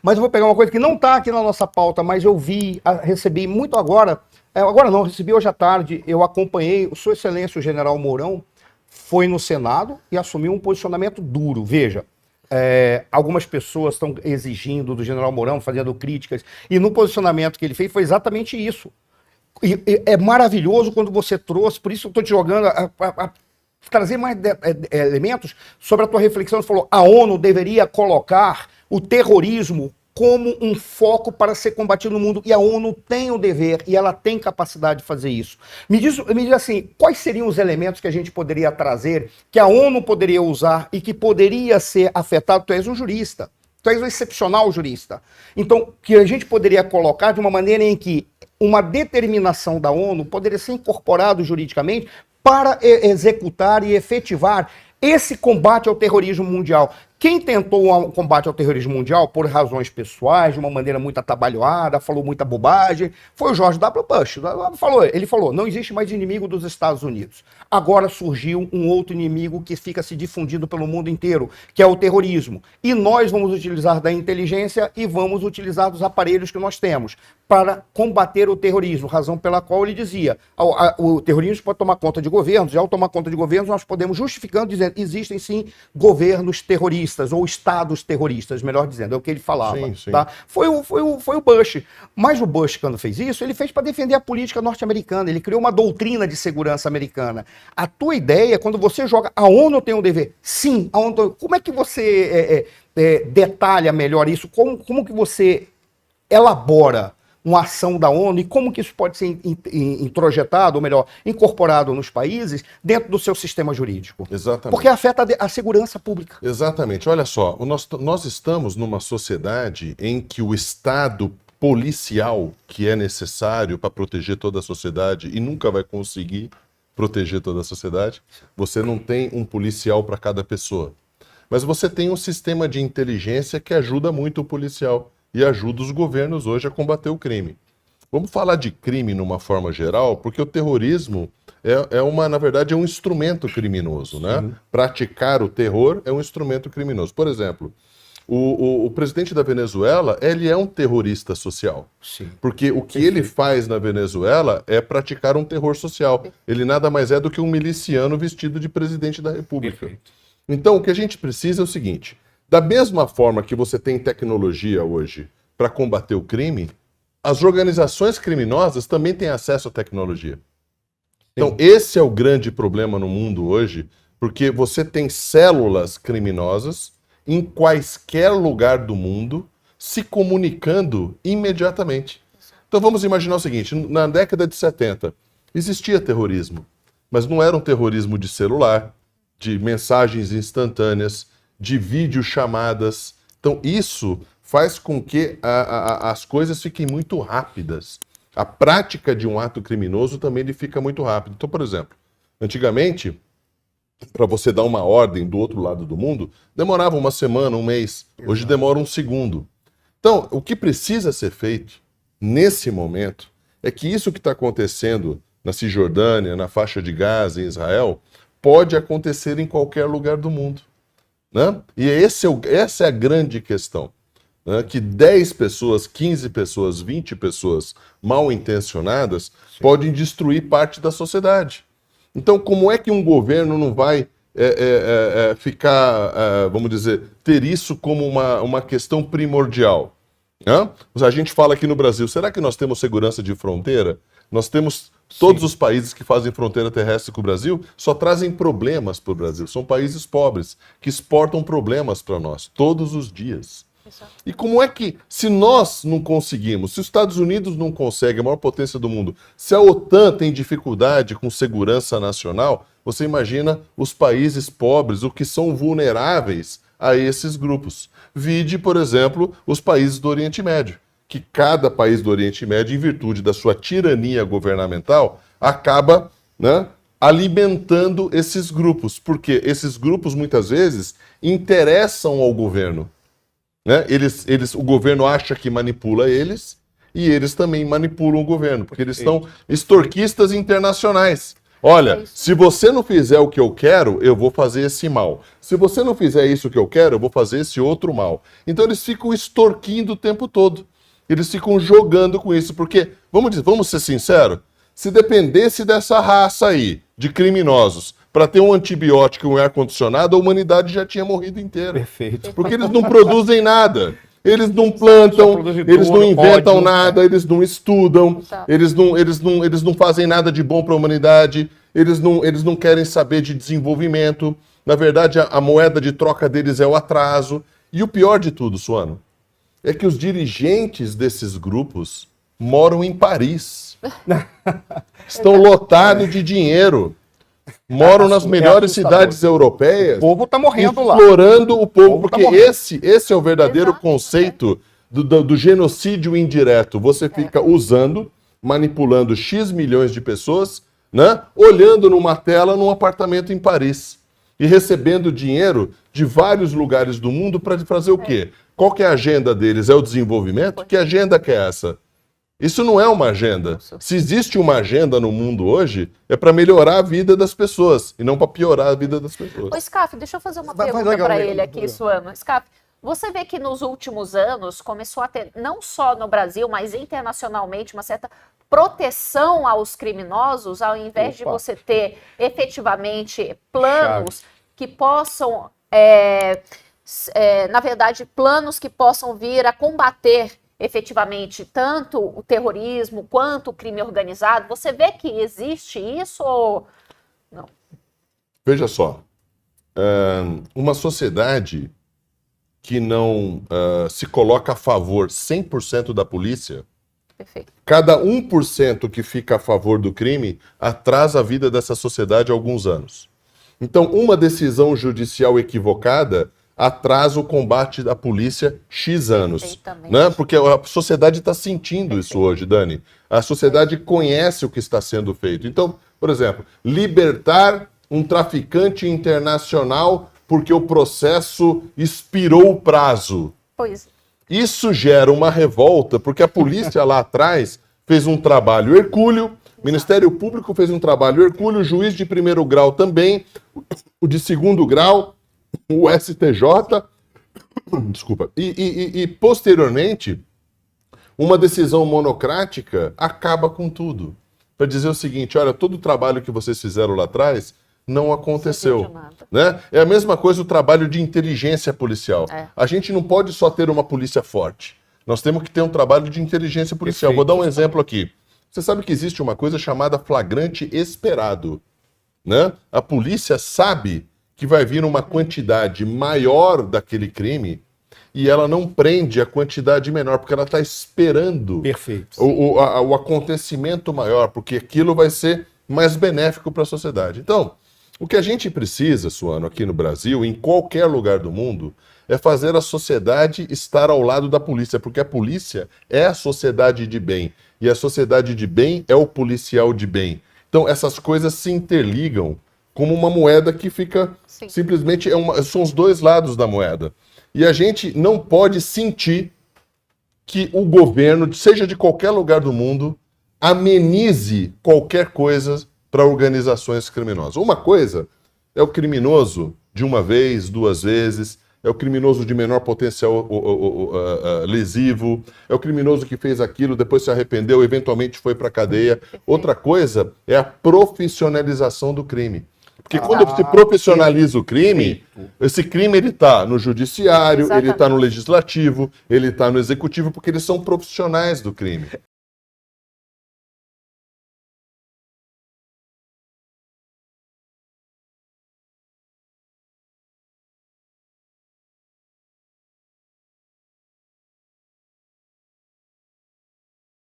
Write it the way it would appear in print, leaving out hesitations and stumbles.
Mas eu vou pegar uma coisa que não está aqui na nossa pauta, mas eu vi, recebi muito agora. Agora não, recebi hoje à tarde, eu acompanhei, Sua Excelência o General Mourão foi no Senado e assumiu um posicionamento duro. Veja, algumas pessoas estão exigindo do General Mourão, fazendo críticas, e no posicionamento que ele fez foi exatamente isso. E é maravilhoso quando você trouxe, por isso eu estou te jogando a trazer mais elementos sobre a tua reflexão. Você falou, a ONU deveria colocar o terrorismo como um foco para ser combatido no mundo, e a ONU tem o dever e ela tem capacidade de fazer isso. Me diz assim, quais seriam os elementos que a gente poderia trazer, que a ONU poderia usar e que poderia ser afetado? Tu és um jurista, tu és um excepcional jurista. Então, que a gente poderia colocar de uma maneira em que uma determinação da ONU poderia ser incorporado juridicamente para executar e efetivar esse combate ao terrorismo mundial. Quem tentou o combate ao terrorismo mundial por razões pessoais, de uma maneira muito atabalhoada, falou muita bobagem, foi o George W. Bush. Ele falou, não existe mais inimigo dos Estados Unidos. Agora surgiu um outro inimigo que fica se difundindo pelo mundo inteiro, que é o terrorismo. E nós vamos utilizar da inteligência e vamos utilizar dos aparelhos que nós temos para combater o terrorismo, razão pela qual ele dizia, o terrorismo pode tomar conta de governos, e ao tomar conta de governos nós podemos justificando, dizendo, existem sim governos terroristas, ou estados terroristas, melhor dizendo, é o que ele falava. Sim, sim. Tá? Foi o Bush. Mas o Bush, quando fez isso, ele fez para defender a política norte-americana, ele criou uma doutrina de segurança americana. A tua ideia, quando você joga, a ONU tem um dever, sim, a ONU, como é que você detalha melhor isso? Como que você elabora uma ação da ONU e como que isso pode ser introjetado, ou melhor, incorporado nos países dentro do seu sistema jurídico? Exatamente. Porque afeta a segurança pública. Exatamente. Olha só, nós estamos numa sociedade em que o Estado policial, que é necessário para proteger toda a sociedade e nunca vai conseguir proteger toda a sociedade, você não tem um policial para cada pessoa. Mas você tem um sistema de inteligência que ajuda muito o policial e ajuda os governos hoje a combater o crime. Vamos falar de crime numa forma geral, porque o terrorismo na verdade, é um instrumento criminoso, né? Sim. Praticar o terror é um instrumento criminoso. Por exemplo, o presidente da Venezuela, ele é um terrorista social. Sim. Porque o que ele faz na Venezuela é praticar um terror social. Ele nada mais é do que um miliciano vestido de presidente da República. Perfeito. Então, o que a gente precisa é o seguinte: da mesma forma que você tem tecnologia hoje para combater o crime, as organizações criminosas também têm acesso à tecnologia. Então, esse é o grande problema no mundo hoje, porque você tem células criminosas em quaisquer lugar do mundo se comunicando imediatamente. Então, vamos imaginar o seguinte: na década de 70, existia terrorismo, mas não era um terrorismo de celular, de mensagens instantâneas, de videochamadas. Então, isso faz com que as coisas fiquem muito rápidas. A prática de um ato criminoso também ele fica muito rápido. Então, por exemplo, antigamente, para você dar uma ordem do outro lado do mundo, demorava uma semana, um mês. Hoje demora um segundo. Então, o que precisa ser feito nesse momento é que isso que está acontecendo na Cisjordânia, na faixa de Gaza, em Israel, pode acontecer em qualquer lugar do mundo. Né? E essa é a grande questão. Né? Que 10 pessoas, 15 pessoas, 20 pessoas mal intencionadas podem destruir parte da sociedade. Então, como é que um governo não vai vamos dizer, ter isso como uma questão primordial? Né? A gente fala aqui no Brasil, será que nós temos segurança de fronteira? Nós temos... Todos os países que fazem fronteira terrestre com o Brasil só trazem problemas para o Brasil. São países pobres que exportam problemas para nós todos os dias. E como é que, se nós não conseguimos, se os Estados Unidos não conseguem, a maior potência do mundo, se a OTAN tem dificuldade com segurança nacional, você imagina os países pobres, o que são vulneráveis a esses grupos. Vide, por exemplo, os países do Oriente Médio. Que cada país do Oriente Médio, em virtude da sua tirania governamental, acaba, né, alimentando esses grupos. Porque esses grupos, muitas vezes, interessam ao governo. Né? O governo acha que manipula eles, e eles também manipulam o governo, porque eles são extorquistas internacionais. Olha, se você não fizer o que eu quero, eu vou fazer esse mal. Se você não fizer isso que eu quero, eu vou fazer esse outro mal. Então eles ficam extorquindo o tempo todo. Eles ficam jogando com isso, porque, vamos ser sinceros, se dependesse dessa raça aí, de criminosos, para ter um antibiótico e um ar-condicionado, a humanidade já tinha morrido inteira. Perfeito. Porque eles não produzem nada. Eles não plantam, eles não inventam nada, eles não estudam, eles não fazem nada de bom para a humanidade, eles não querem saber de desenvolvimento. Na verdade, a moeda de troca deles é o atraso. E o pior de tudo, Suano, é que os dirigentes desses grupos moram em Paris. Estão lotados de dinheiro. Moram nas melhores cidades europeias. O povo está morrendo lá. Explorando o povo, porque tá esse é o verdadeiro conceito do genocídio indireto. Você fica usando, manipulando X milhões de pessoas, né, olhando numa tela num apartamento em Paris e recebendo dinheiro de vários lugares do mundo para fazer o quê? Qual que é a agenda deles? É o desenvolvimento? Que agenda que é essa? Isso não é uma agenda. Se existe uma agenda no mundo hoje, é para melhorar a vida das pessoas e não para piorar a vida das pessoas. Ô, Scaf, deixa eu fazer uma pergunta para ele aqui, Suano. Scaf, você vê que nos últimos anos começou a ter, não só no Brasil, mas internacionalmente, uma certa proteção aos criminosos, ao invés de você ter efetivamente planos que possam, na verdade, planos que possam vir a combater efetivamente tanto o terrorismo quanto o crime organizado. Você vê que existe isso ou não? Veja só, uma sociedade que não se coloca a favor 100% da polícia, Perfeito. Cada 1% que fica a favor do crime atrasa a vida dessa sociedade há alguns anos. Então, uma decisão judicial equivocada atrasa o combate da polícia X anos. Né? Porque a sociedade está sentindo isso hoje, Dani. A sociedade conhece o que está sendo feito. Então, por exemplo, libertar um traficante internacional porque o processo expirou o prazo. Pois. Isso gera uma revolta, porque a polícia lá atrás fez um trabalho hercúleo, o Ministério Público fez um trabalho hercúleo, o juiz de primeiro grau também, o de segundo grau, o STJ, desculpa, e posteriormente, uma decisão monocrática acaba com tudo. Para dizer o seguinte, olha, todo o trabalho que vocês fizeram lá atrás não aconteceu. Né? É a mesma coisa o trabalho de inteligência policial. A gente não pode só ter uma polícia forte. Nós temos que ter um trabalho de inteligência policial. Vou dar um exemplo aqui. Você sabe que existe uma coisa chamada flagrante esperado. Né? A polícia sabe que vai vir uma quantidade maior daquele crime e ela não prende a quantidade menor, porque ela está esperando o acontecimento maior, porque aquilo vai ser mais benéfico para a sociedade. Então, o que a gente precisa, Suano, aqui no Brasil, em qualquer lugar do mundo, é fazer a sociedade estar ao lado da polícia, porque a polícia é a sociedade de bem, e a sociedade de bem é o policial de bem. Então, essas coisas se interligam como uma moeda que fica simplesmente... são os dois lados da moeda. E a gente não pode sentir que o governo, seja de qualquer lugar do mundo, amenize qualquer coisa para organizações criminosas. Uma coisa é o criminoso de uma vez, duas vezes, é o criminoso de menor potencial lesivo, é o criminoso que fez aquilo, depois se arrependeu, eventualmente foi para a cadeia. Outra coisa é a profissionalização do crime. Porque quando se profissionaliza o crime, esse crime ele está no judiciário, ele está no legislativo, ele está no executivo, porque eles são profissionais do crime.